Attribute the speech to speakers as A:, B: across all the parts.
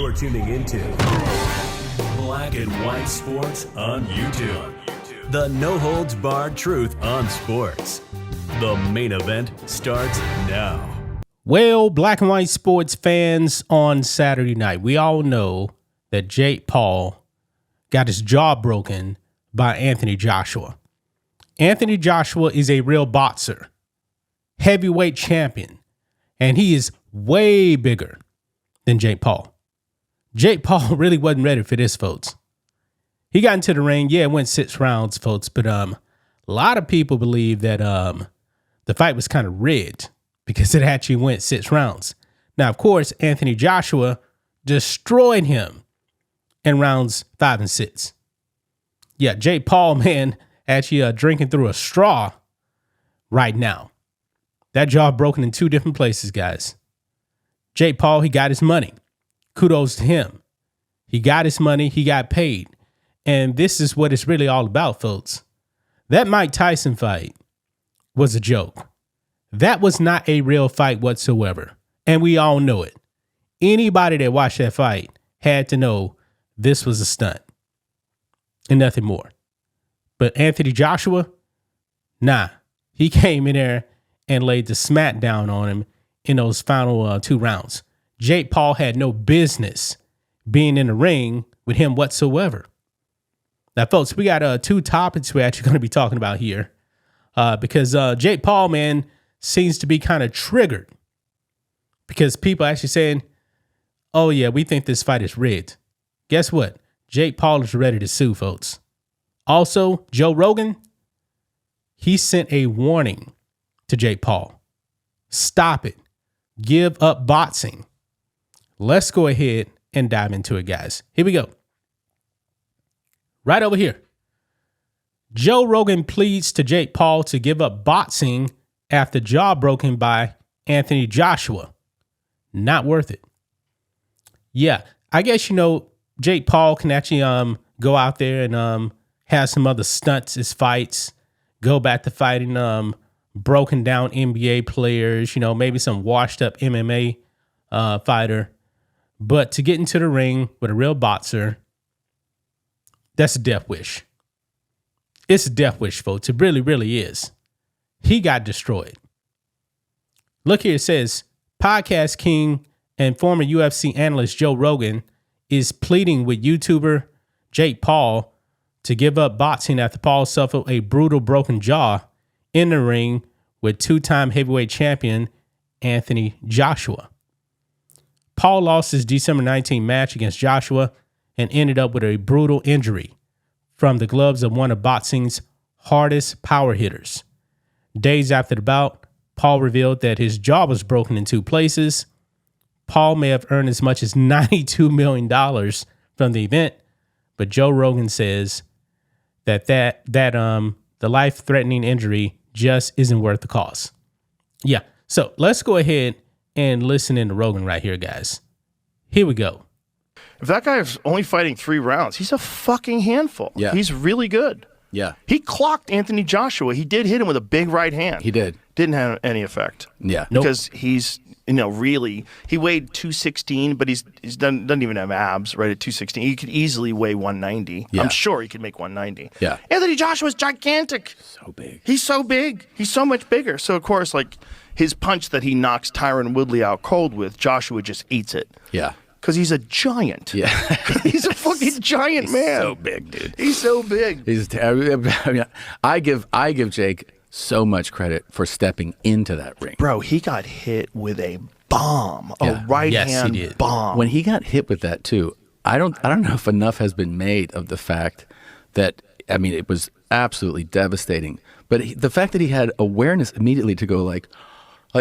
A: You're tuning into Black and White Sports on YouTube. The no-holds-barred truth on sports. The main event starts now.
B: Well, Black and White Sports fans, on Saturday night, we all know that Jake Paul got his jaw broken by Anthony Joshua. Anthony Joshua is a real boxer, heavyweight champion, and he is way bigger than Jake Paul. Jake Paul really wasn't ready for this, folks. He got into the ring. Yeah, it went 6 rounds, folks, but a lot of people believe that the fight was kind of rigged because it actually went 6 rounds. Now, of course, Anthony Joshua destroyed him in rounds 5 and 6. Yeah, Jake Paul, man, actually drinking through a straw right now. That jaw broken in 2 different places, guys. Jake Paul, he got his money. Kudos to him. He got his money. He got paid. And this is what it's really all about, folks. That Mike Tyson fight was a joke. That was not a real fight whatsoever. And we all know it. Anybody that watched that fight had to know this was a stunt and nothing more. But Anthony Joshua, nah, he came in there and laid the smack down on him in those final 2 rounds. Jake Paul had no business being in the ring with him whatsoever. Now, folks, we got 2 topics we're actually going to be talking about here because Jake Paul, man, seems to be kind of triggered because people actually saying, oh, yeah, we think this fight is rigged. Guess what? Jake Paul is ready to sue, folks. Also, Joe Rogan, he sent a warning to Jake Paul. Stop it. Give up boxing. Let's go ahead and dive into it, guys. Here we go. Right over here. Joe Rogan pleads to Jake Paul to give up boxing after jaw broken by Anthony Joshua. Not worth it. Yeah, I guess, Jake Paul can actually go out there and have some other stunts as fights, go back to fighting broken down NBA players, maybe some washed up MMA fighter. But to get into the ring with a real boxer, that's a death wish. It's a death wish, folks. It really, really is. He got destroyed. Look here, it says, podcast king and former UFC analyst Joe Rogan is pleading with YouTuber Jake Paul to give up boxing after Paul suffered a brutal broken jaw in the ring with 2-time heavyweight champion Anthony Joshua. Paul lost his December 19 match against Joshua and ended up with a brutal injury from the gloves of one of boxing's hardest power hitters. Days after the bout, Paul revealed that his jaw was broken in 2 places. Paul may have earned as much as $92 million from the event, but Joe Rogan says that the life-threatening injury just isn't worth the cost. Yeah, so let's go ahead and listen in to Rogan right here, guys. Here we go.
C: If that guy is only fighting 3 rounds, he's a fucking handful.
D: Yeah.
C: He's really good.
D: Yeah.
C: He clocked Anthony Joshua. He did hit him with a big right hand.
D: He did.
C: Didn't have any effect.
D: Yeah.
C: Because he's, really, he weighed 216, but he's doesn't even have abs right at 216. He could easily weigh 190.
D: Yeah.
C: I'm sure he could make 190.
D: Yeah.
C: Anthony Joshua's gigantic.
D: So big.
C: He's so big. He's so much bigger. So, of course, his punch that he knocks Tyron Woodley out cold with, Joshua just eats it.
D: Yeah.
C: Because he's a giant.
D: Yeah.
C: He's a fucking giant man.
D: So big, dude.
C: He's so big.
D: I give Jake so much credit for stepping into that ring.
C: Bro, he got hit with a bomb, a right hand bomb.
D: When he got hit with that too, I don't know if enough has been made of the fact that it was absolutely devastating. But the fact that he had awareness immediately to go like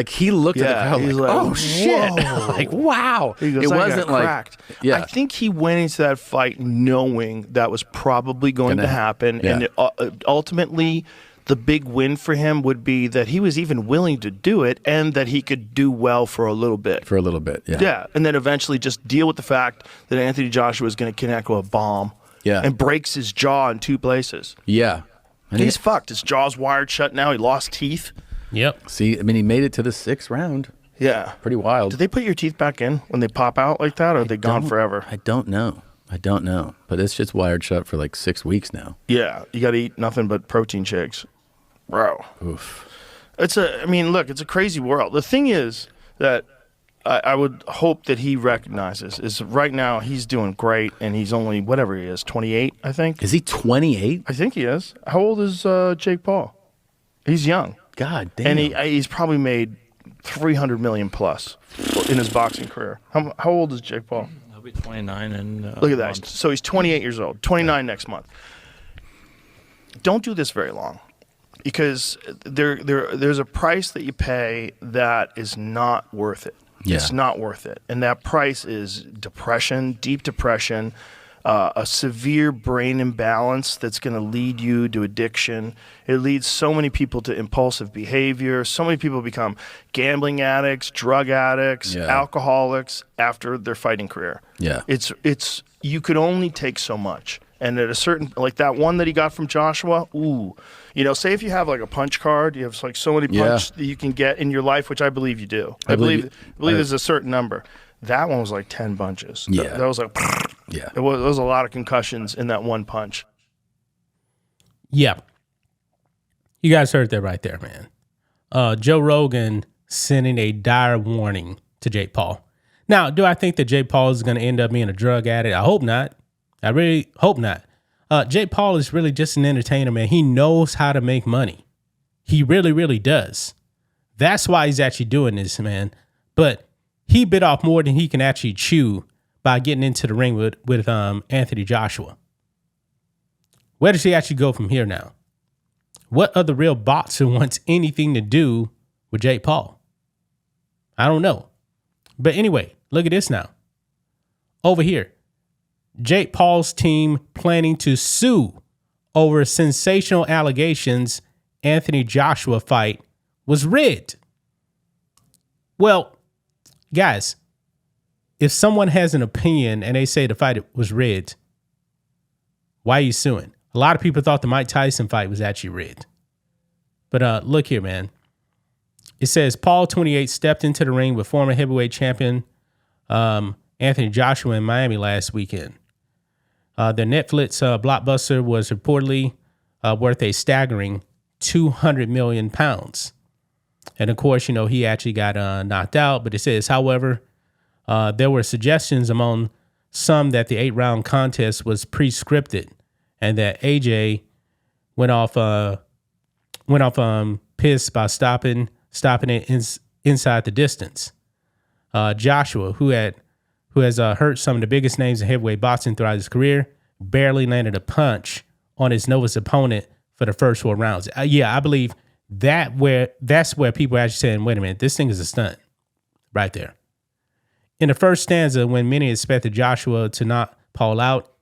D: he looked at the crowd like, oh shit, like wow.
C: He goes,
D: it wasn't
C: cracked.
D: Yeah.
C: I think he went into that fight knowing that was probably going to happen,
D: yeah.
C: and ultimately, the big win for him would be that he was even willing to do it, and that he could do well for a little bit.
D: Yeah.
C: Yeah, and then eventually just deal with the fact that Anthony Joshua is going to connect with a bomb.
D: Yeah.
C: And breaks his jaw in 2 places.
D: Yeah. And
C: he's fucked. His jaw's wired shut now. He lost teeth.
B: Yep.
D: See, he made it to the 6th round.
C: Yeah.
D: Pretty wild.
C: Do they put your teeth back in when they pop out like that, or are they gone forever?
D: I don't know. But it's just wired shut for like 6 weeks now.
C: Yeah. You got to eat nothing but protein shakes. Bro.
D: Oof.
C: It's a crazy world. The thing is that I would hope that he recognizes is right now he's doing great, and he's only, whatever he is, 28, I think.
D: Is he 28?
C: I think he is. How old is Jake Paul? He's young.
D: God damn.
C: And he's probably made $300 million plus in his boxing career. How old is Jake Paul?
E: He'll be 29 and
C: Look at that. So he's 28 years old, 29 next month. Don't do this very long, because there's a price that you pay that is not worth it.
D: Yeah.
C: It's not worth it. And that price is depression, deep depression, a severe brain imbalance that's going to lead you to addiction. It leads so many people to impulsive behavior. So many people become gambling addicts, drug addicts, alcoholics after their fighting career.
D: Yeah.
C: It's you could only take so much. And at a certain, like that one that he got from Joshua, say if you have like a punch card, you have like so many punch that you can get in your life, which I believe you do. I believe there's a certain number. That one was like 10 bunches.
D: Yeah.
C: That was like, there was a lot of concussions in that one punch.
B: Yeah. You guys heard that right there, man. Joe Rogan sending a dire warning to Jake Paul. Now, do I think that Jake Paul is going to end up being a drug addict? I hope not. I really hope not. Jake Paul is really just an entertainer, man. He knows how to make money. He really, really does. That's why he's actually doing this, man. But he bit off more than he can actually chew by getting into the ring with Anthony Joshua. Where does he actually go from here now? What other real boxer wants anything to do with Jake Paul? I don't know. But anyway, look at this now. Over here. Jake Paul's team planning to sue over sensational allegations Anthony Joshua fight was rigged. Well, guys, if someone has an opinion and they say the fight was rigged, why are you suing? A lot of people thought the Mike Tyson fight was actually rigged. But look here, man. It says Paul, 28, stepped into the ring with former heavyweight champion Anthony Joshua in Miami last weekend. The Netflix blockbuster was reportedly worth a staggering 200 million pounds. And of course, he actually got knocked out. But it says, however, there were suggestions among some that the 8-round contest was pre-scripted and that AJ went off pissed by stopping it inside the distance. Joshua, who has hurt some of the biggest names in heavyweight boxing throughout his career, barely landed a punch on his novice opponent for the first 4 rounds. I believe that's where people are actually saying, wait a minute, this thing is a stunt right there. In the first stanza, when many expected Joshua to knock Paul out,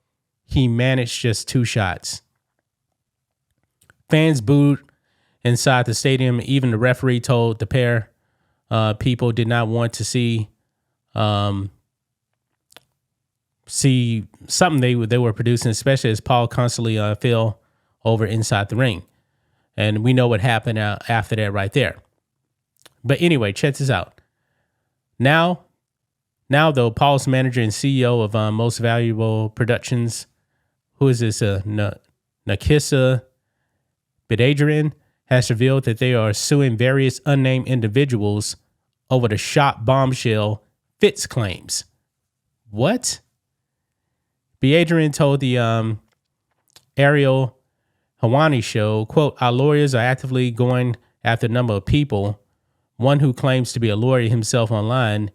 B: he managed just 2 shots. Fans booed inside the stadium. Even the referee told the pair people did not want to see something they were producing, especially as Paul constantly fell over inside the ring. And we know what happened after that right there. But anyway, check this out. Now though, Paul's manager and CEO of Most Valuable Productions, who is this, Nakisa Bidadrian, has revealed that they are suing various unnamed individuals over the shop bombshell Fitz claims. What? Bidadrian told the Ariel Hawani show, quote, our lawyers are actively going after a number of people. One who claims to be a lawyer himself online.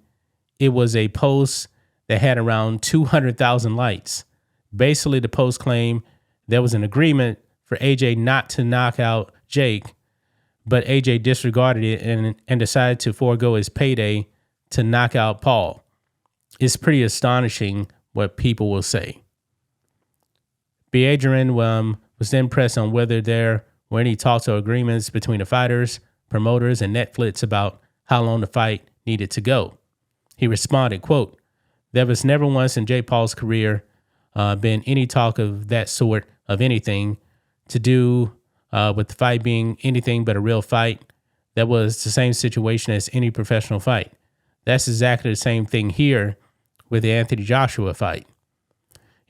B: It was a post that had around 200,000 likes. Basically, the post claimed there was an agreement for AJ not to knock out Jake, but AJ disregarded it and decided to forego his payday to knock out Paul. It's pretty astonishing what people will say. Bidadrian was then pressed on whether there were any talks or agreements between the fighters, promoters, and Netflix about how long the fight needed to go. He responded, quote, there was never once in Jake Paul's career been any talk of that sort of anything to do with the fight being anything but a real fight. that was the same situation as any professional fight. That's exactly the same thing here with the Anthony Joshua fight.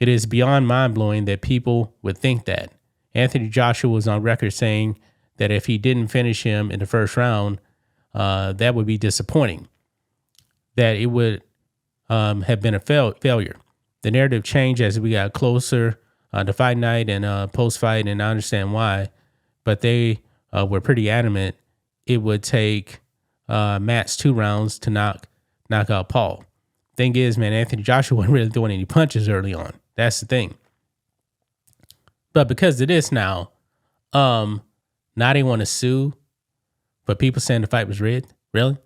B: It is beyond mind-blowing that people would think that. Anthony Joshua was on record saying that if he didn't finish him in the first round, that would be disappointing, that it would have been a failure. The narrative changed as we got closer to fight night and post-fight, and I understand why, but they were pretty adamant it would take Matt's 2 rounds to knock out Paul. Thing is, man, Anthony Joshua wasn't really throwing any punches early on. That's the thing. But because of this now they want to sue for people saying the fight was rigged. Really?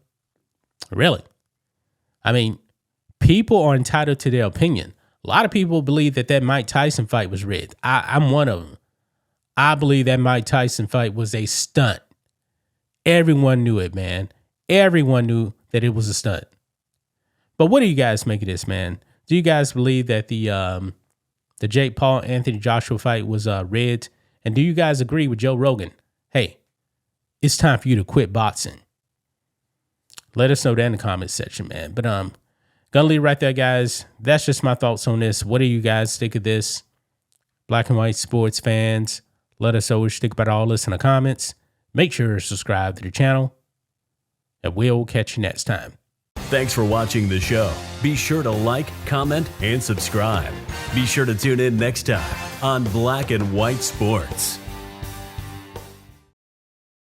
B: I mean, people are entitled to their opinion. A lot of people believe that Mike Tyson fight was rigged. I'm one of them. I believe that Mike Tyson fight was a stunt. Everyone knew it, man. Everyone knew that it was a stunt. But what do you guys make of this, man? Do you guys believe that the Jake Paul Anthony Joshua fight was rigged? And do you guys agree with Joe Rogan? Hey, it's time for you to quit boxing. Let us know that in the comments section, man. But gonna leave it right there, guys. That's just my thoughts on this. What do you guys think of this? Black and white sports fans, let us know what you think about all this in the comments. Make sure to subscribe to the channel, and we'll catch you next time.
A: Thanks for watching the show. Be sure to like, comment, and subscribe. Be sure to tune in next time on Black and White Sports.